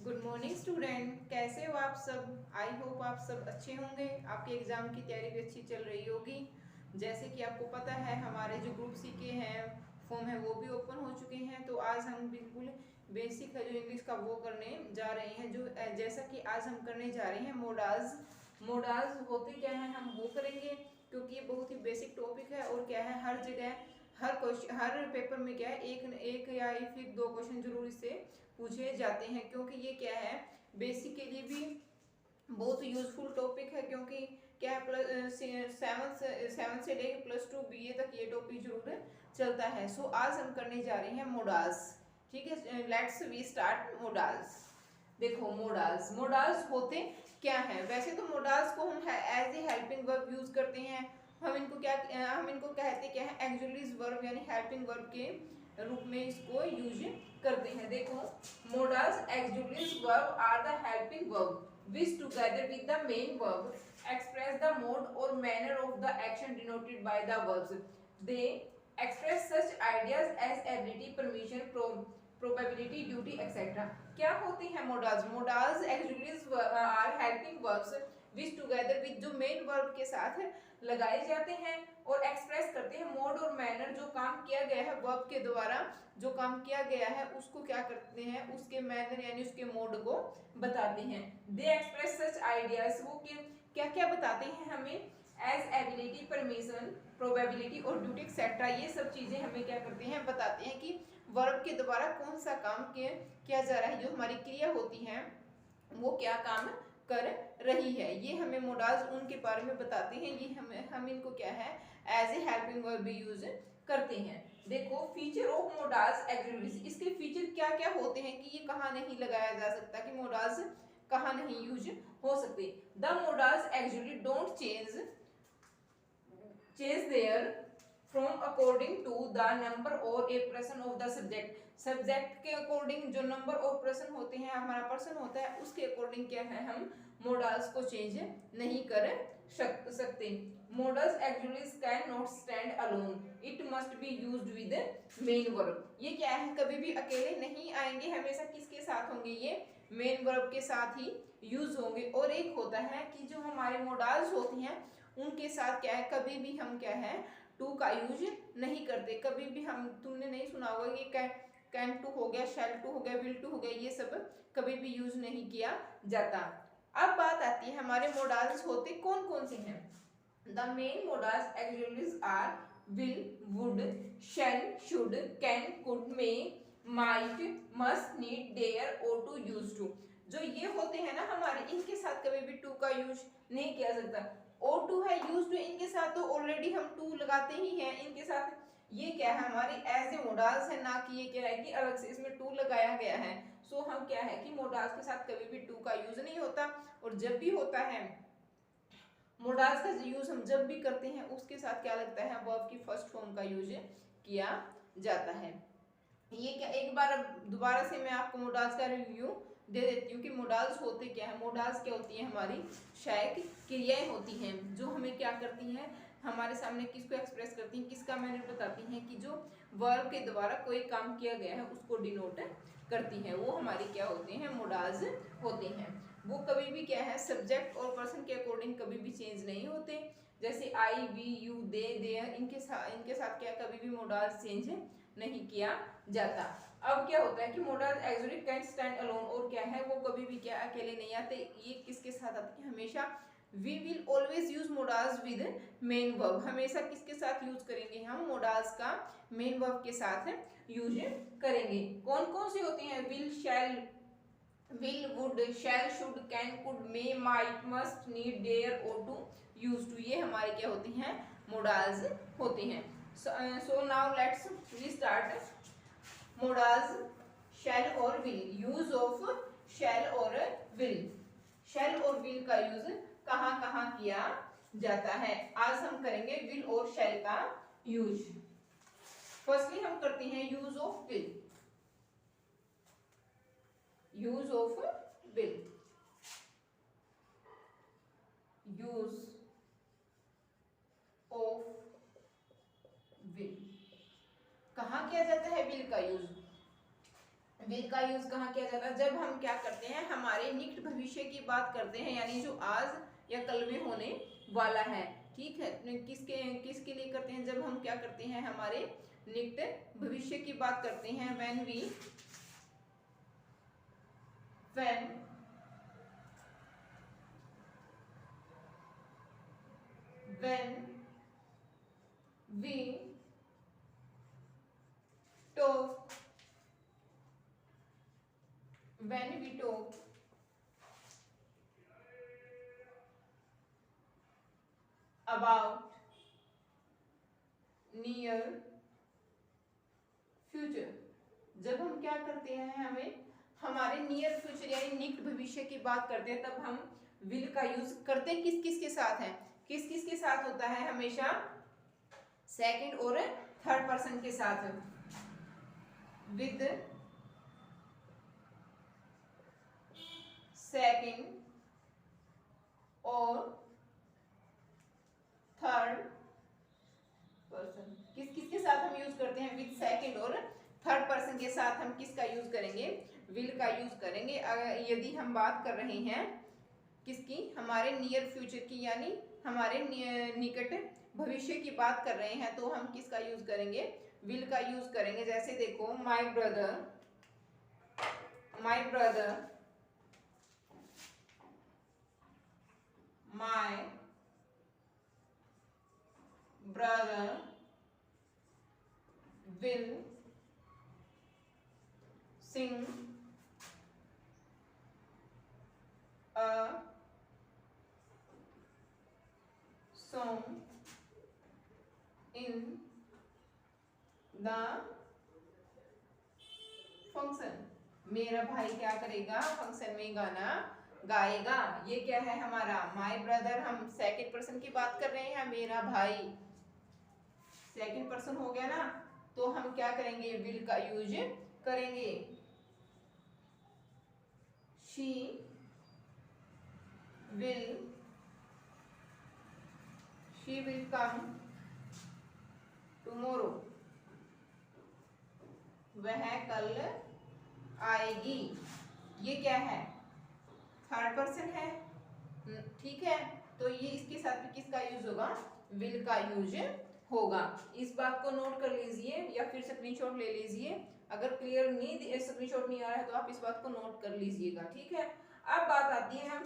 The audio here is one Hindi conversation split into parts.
गुड मॉर्निंग स्टूडेंट, कैसे हो आप सब। आई होप आप सब अच्छे होंगे। आपके एग्जाम की तैयारी भी अच्छी चल रही होगी। जैसे कि आपको पता है हमारे जो ग्रुप सी के हैं फॉर्म है वो भी ओपन हो चुके हैं। तो आज हम बिल्कुल बेसिक है जो इंग्लिश का वो करने जा रहे हैं। जो जैसा कि आज हम करने जा रहे हैं मोडाल्स। मोडाल्स होते क्या हैं हम वो करेंगे, क्योंकि ये बहुत ही बेसिक टॉपिक है और क्या है हर जगह हर क्वेश्चन हर पेपर में क्या है एक या फिर दो क्वेश्चन जरूर इससे पूछे जाते हैं। क्योंकि ये क्या है बेसिक के लिए भी बहुत यूजफुल टॉपिक है। क्योंकि क्या है प्लस सेवन से लेकर +2 BA तक ये टॉपिक जरूर चलता है। सो आज हम करने जा रहे हैं मोडाल्स। ठीक है, लेट्स वी स्टार्ट मोडाल्स। देखो मोडाल्स मोडाल्स होते क्या है। वैसे तो मोडाल्स को हम as a helping verb use करते हैं। हम इनको कहते क्या है एक्सुअलीज वर्ब यानी हेल्पिंग वर्ब के रूप में इसको यूज करते हैं। देखो modals auxiliaries verb are the helping verb which together with the main verb express the mode or manner of the action denoted by the verbs. They express such ideas as ability, permission, probability, duty, etc. क्या होती है modals. Modals auxiliaries are helping verbs which together with जो मेन वर्ब के साथ लगाए जाते हैं और एक्सप्रेस करते हैं मोड और मैनर। जो काम किया गया है वर्ब के द्वारा जो काम किया गया है उसको क्या करते हैं उसके मैनर यानी उसके मोड को बताते हैं। दे एक्सप्रेस सच आइडियाज वो क्या क्या बताते हैं हमें एज एबिलिटी, परमिशन, प्रोबेबिलिटी और ड्यूटी एक्सेट्रा। ये सब चीजें हमें क्या करते हैं बताते हैं कि वर्ब के द्वारा कौन सा काम किया जा रहा है। जो हमारी क्रिया होती है वो क्या काम कर रही है। ये हमें मोडाल्स उनके बारे में बताते हैं। ये हम इनको क्या है एज ए हेल्पिंग वर्ब भी यूज करते हैं। देखो फीचर ऑफ मोडाल्स एक्सुअलीज, इसके फीचर क्या क्या होते हैं कि ये कहाँ नहीं लगाया जा सकता, कि मोडाल्स कहाँ नहीं यूज हो सकते। The modals actually don't change their from according to the number और a person of the subject. Subject के अकॉर्डिंग जो नंबर और पर्सन होते हैं हमारा पर्सन होता है उसके अकॉर्डिंग क्या है हम मोडाल्स को चेंज नहीं कर सकते। Models actually can not stand alone, it must be used with main verb. ये क्या है कभी भी अकेले नहीं आएंगे, हमेशा किसके साथ होंगे ये मेन वर्ब के साथ ही यूज होंगे। और एक होता है कि जो हमारे मोडाल्स होती हैं उनके साथ क्या है कभी भी हम क्या है टू का यूज नहीं करते। कभी भी हम तुमने नहीं सुना होगा कि कैन टू हो गया, शेल टू हो गया, विल टू हो गया, ये सब कभी भी यूज नहीं किया जाता। अब बात आती है हमारे मोडाल्स होते कौन कौन से हैं। The main modals actually are will, would, shall, should, can, could, may, might, must, need, dare, ought to, use to. जो ये होते हैं ना हमारे इनके साथ कभी भी टू का यूज नहीं किया सकता। ओ टू है यूज टू, इनके साथ तो ऑलरेडी हम टू लगाते ही हैं इनके साथ। ये क्या है हमारी एज ए मोडाल्स है, ना कि ये क्या है कि अलग से इसमें टू लगाया गया है। सो हम क्या है कि मोडाल्स के साथ कभी भी टू का यूज नहीं होता। और जब भी होता है मोडाल्स का यूज हम जब भी करते हैं उसके साथ क्या लगता है वर्ब की फर्स्ट फॉर्म का यूज किया जाता है। ये क्या एक बार दोबारा से मैं आपको मोडाल्स का रिव्यू दे देती हूँ कि मोडाल्स होते क्या है। मोडाल्स क्या होती है हमारी शायक क्रियाएं होती हैं जो हमें क्या करती हैं हमारे सामने किसको एक्सप्रेस करती हैं, किसका मैनर बताती हैं कि जो वर्ब के द्वारा कोई काम किया गया है उसको डिनोट करती हैं। वो हमारी क्या होते हैं मोडाल्स होते हैं। वो कभी भी क्या है सब्जेक्ट और पर्सन के अकॉर्डिंग कभी भी चेंज नहीं होते। जैसे आई, वी, यू, दे, देयर, इनके साथ क्या कभी भी मोडाल्स चेंज नहीं किया जाता। अब क्या होता है कि modals actually can stand alone, और क्या है वो कभी भी क्या अकेले नहीं आते। ये किसके साथ आते हैं हमेशा we will always use modals with main verb. हमेशा किसके साथ यूज करेंगे हम मोडाल्स का मेन वर्ब के साथ यूज करेंगे। कौन कौन से होते हैं will, shall, will, would, shall, should, can, could, may, might, must, need, dare, ought to, used to। ये हमारे क्या होती हैं मोडाल्स होते हैं। so now let's we start modals shall और will। यूज ऑफ shall और will। shall और will का यूज कहाँ कहाँ किया जाता है। आज हम करेंगे will और shall का यूज। फर्स्टली हम करते हैं use of will। Use of will, use of will कहाँ किया जाता है will का यूज। विल का यूज कहाँ किया जाता है? जब हम क्या करते हैं, हमारे निकट भविष्य की बात करते हैं, यानी जो आज या कल में होने वाला है। ठीक है, किसके किसके लिए करते हैं? जब हम क्या करते हैं, हमारे निकट भविष्य की बात करते हैं। when we talk when we talk about near future, जब हम क्या करते हैं, हमें हमारे नियर फ्यूचर यानी निकट भविष्य की बात करते हैं, तब हम विल का यूज करते हैं। किस किस के साथ है? किस किस के साथ होता है? हमेशा सेकंड और थर्ड पर्सन के साथ, विद सेकंड और थर्ड पर्सन। किस किस के साथ हम यूज करते हैं? विद सेकंड और थर्ड पर्सन के साथ हम किसका यूज करेंगे? विल का यूज करेंगे। अगर यदि हम बात कर रहे हैं किसकी? हमारे नियर फ्यूचर की, यानी हमारे निकट भविष्य की बात कर रहे हैं, तो हम किसका यूज करेंगे? विल का यूज करेंगे। जैसे देखो, my brother my brother will sing a song in the function। मेरा भाई क्या करेगा? फंक्शन में गाना गाएगा। ये क्या है हमारा? My brother. हम सेकंड पर्सन की बात कर रहे हैं, मेरा भाई सेकंड पर्सन हो गया ना, तो हम क्या करेंगे? विल का यूज करेंगे। शी विल कम टुमारो, वह कल आएगी। ये क्या है? थर्ड पर्सन है। ठीक है, तो ये इसके साथ भी किसका यूज होगा? विल का यूज होगा। इस बात को नोट कर लीजिए या फिर स्क्रीनशॉट ले लीजिए। अगर क्लियर नहीं, स्क्रीनशॉट नहीं आ रहा है, तो आप इस बात को नोट कर लीजिएगा। ठीक है, अब बात आती है, हम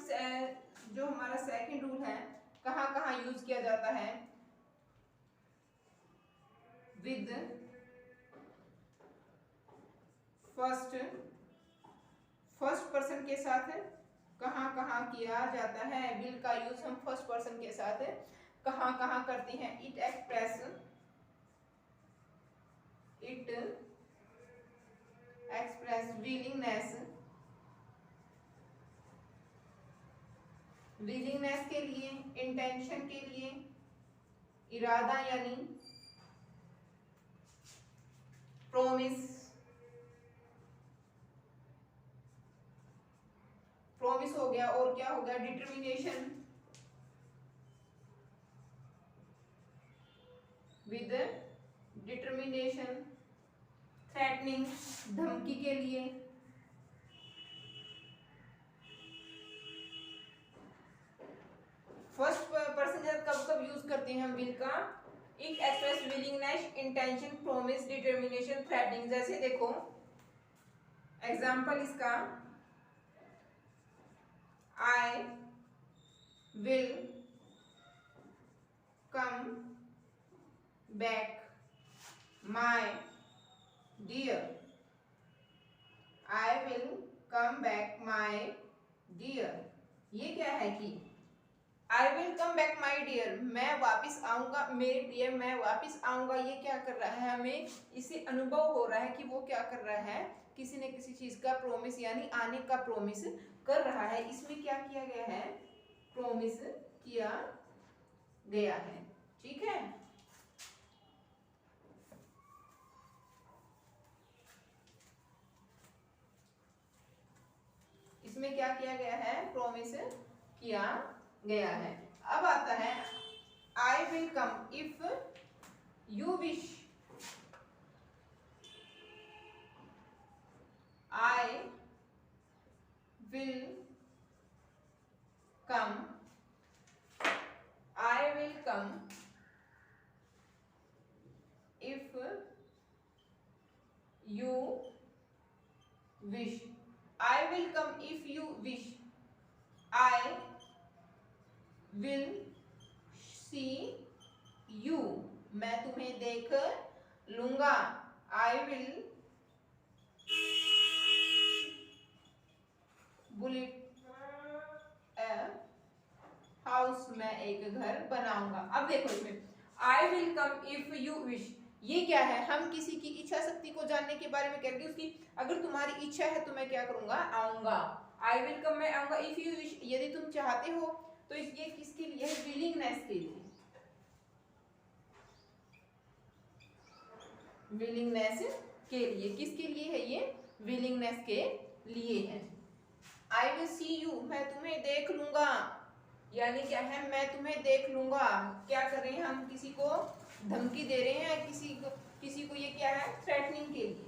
जो हमारा सेकंड रूल है, कहाँ कहाँ यूज किया जाता है? विद फर्स्ट पर्सन के साथ कहाँ कहाँ किया जाता है? विल का यूज हम फर्स्ट पर्सन के साथ कहाँ कहाँ करते हैं? इट एक्सप्रेस विलिंगनेस के लिए, इंटेंशन के लिए, इरादा यानी प्रोमिस हो गया, और क्या हो गया? डिटर्मिनेशन, विद डिटर्मिनेशन, थ्रेटनिंग, धमकी के लिए, फर्स्ट पर्सन कब कब यूज करते हैं हम विल का? It express willingness, intention, promise, determination, threatening. जैसे देखो एग्जांपल इसका, I will come back my dear, I will come back my dear. ये क्या है कि I will come back my dear, मैं वापिस आऊंगा मेरे प्रिय, मैं वापिस आऊंगा। ये क्या कर रहा है? हमें इसे अनुभव हो रहा है कि वो क्या कर रहा है? किसी न किसी चीज का प्रोमिस यानी आने का प्रोमिस कर रहा है। इसमें क्या किया गया है? प्रोमिस किया गया है। ठीक है, इसमें क्या किया गया है? प्रोमिस किया गया है। अब आता है आई will come if you wish, you wish. I will come if you wish. I will see you. मैं तुम्हें देख लूंगा. I will build a house. मैं एक घर बनाऊंगा. अब देखो इसमें I will come if you wish. ये क्या है? हम किसी की इच्छा शक्ति को जानने के बारे में कह रहे हैं. उसकी अगर तुम्हारी इच्छा है तो मैं क्या करूंगा? आऊंगा. I will come, मैं आऊंगा. If you wish, यदि तुम चाहते हो. तो ये किसके लिए है? विलिंगनेस के लिए. विलिंगनेस के लिए. किसके लिए है ये? विलिंगनेस के लिए है. I will see you, मैं तुम्हें देख लूंगा. यानी क्या है? मैं तुम्हें देख लूंगा. क्या कर रहे हैं हम? किसी को धमकी दे रहे हैं. किसी को ये क्या है? थ्रेटनिंग के लिए.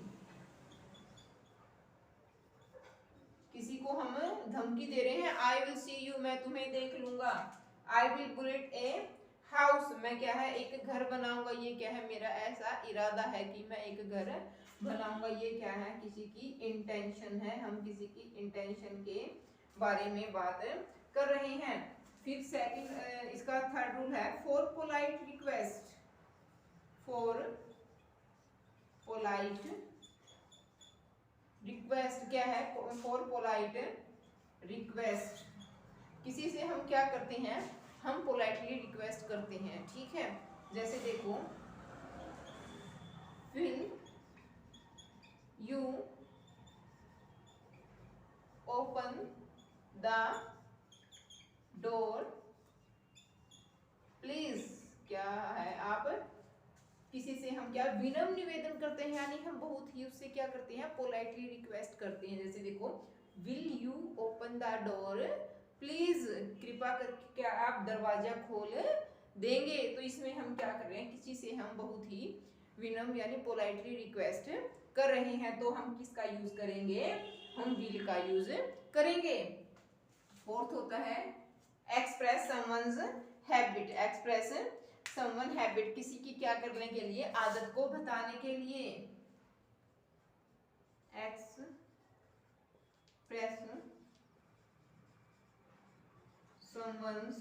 किसी को हम धमकी दे रहे हैं. I will see you, मैं तुम्हें देख लूंगा. I will build a house, मैं क्या है? एक घर बनाऊंगा. ये क्या है? मेरा ऐसा इरादा है कि मैं एक घर बनाऊंगा. ये क्या है? किसी की इंटेंशन है. हम किसी की इंटेंशन के बारे में बात कर रहे हैं. फिर सेकंड इसका थर्ड रूल है for polite request. For polite request क्या है? For polite request. किसी से हम क्या करते हैं? हम पोलाइटली रिक्वेस्ट करते हैं. ठीक है. जैसे देखो, will you open the door please. क्या है? आप किसी से हम क्या विनम्र निवेदन करते हैं. यानी हम बहुत ही उससे क्या करते हैं? पोलाइटली रिक्वेस्ट करते हैं. जैसे देखो, will you open the door please, कृपा करके क्या आप दरवाजा खोल देंगे. तो इसमें हम क्या कर रहे हैं? किसी से हम बहुत ही विनम्र यानी पोलाइटली रिक्वेस्ट कर रहे हैं. तो हम किसका यूज करेंगे? हम विल का यूज करेंगे. फोर्थ होता है express someone's habit. Express someone habit, किसी की क्या करने के लिए? आदत को बताने के लिए. एक्सप्रेस समवन्स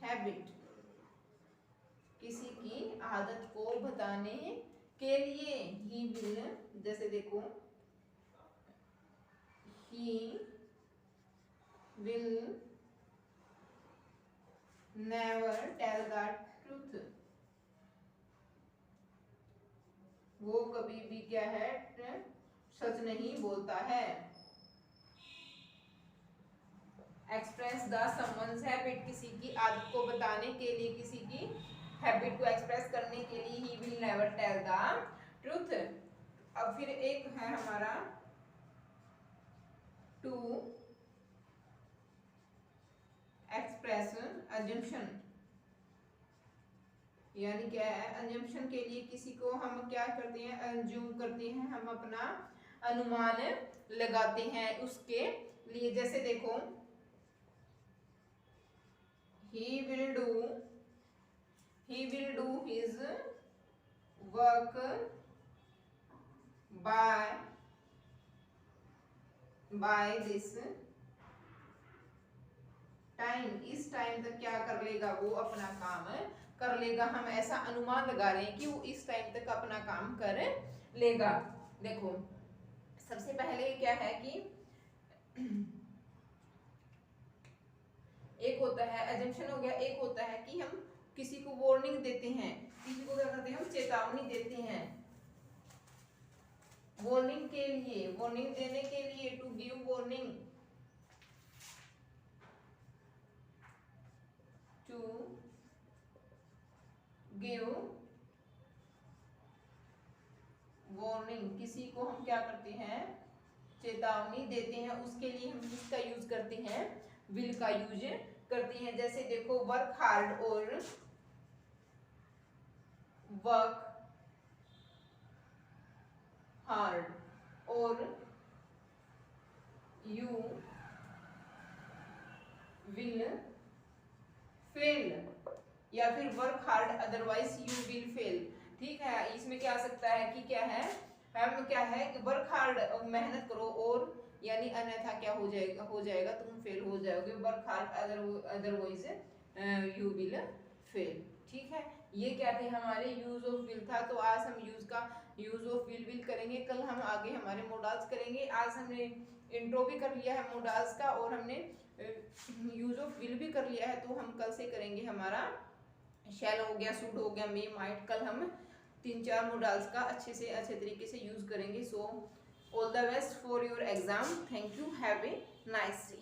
हैबिट, किसी की आदत को बताने के लिए. ही विल, जैसे देखो, ही will never tell the truth. वो कभी भी क्या है? सच नहीं बोलता है. एक्सप्रेस द समवन्स हैबिट, किसी की आदत को बताने के लिए, किसी की हैबिट को एक्सप्रेस करने के लिए he will never tell the truth. अब फिर एक है हमारा टू एक्सप्रेस अजम्पशन. यानी क्या है? अजम्पशन के लिए किसी को हम क्या करते हैं? अज्यूम करते हैं. हम अपना अनुमान लगाते हैं उसके लिए. जैसे देखो, he will do his work by this time. इस टाइम तक क्या कर लेगा? वो अपना काम कर लेगा. हम ऐसा अनुमान लगा रहे हैं कि वो इस टाइम तक अपना काम कर लेगा. देखो, सबसे पहले क्या है कि एक होता है अजम्पशन हो गया. एक होता है कि हम किसी को वार्निंग देते हैं. किसी को क्या करते हैं? हम चेतावनी देते हैं. वार्निंग के लिए, वार्निंग देने के लिए, to give warning. To give warning, किसी को हम क्या करते हैं? चेतावनी देते हैं. उसके लिए हम किसका यूज करते हैं? विल का यूज करते हैं. जैसे देखो, वर्क हार्ड और वर्क हार्ड और यू विल फेल. या फिर work hard otherwise you will fail. ठीक है. इसमें क्या आ सकता है कि क्या है? हम क्या है कि वर्क हार्ड, मेहनत करो, और यानी अन्यथा क्या हो जाएगा तुम फेल हो जाओगे। Work hard otherwise you will fail. ठीक है, ये क्या थे हमारे यूज ऑफ विल था। तो आज हम यूज ऑफ विल करेंगे, कल हम आगे हमारे मोडाल्स करेंगे। आज हमने इंट्रो भी कर लिया है मोडाल्स का, और हमने यूज ऑफ विल भी कर लिया है। तो हम कल से करेंगे हमारा शैल हो गया, शुड हो गया, मे, माइट। कल हम 3-4 मोडाल्स का अच्छे तरीके से यूज करेंगे। So all the best for your exam. Thank you, have a nice day.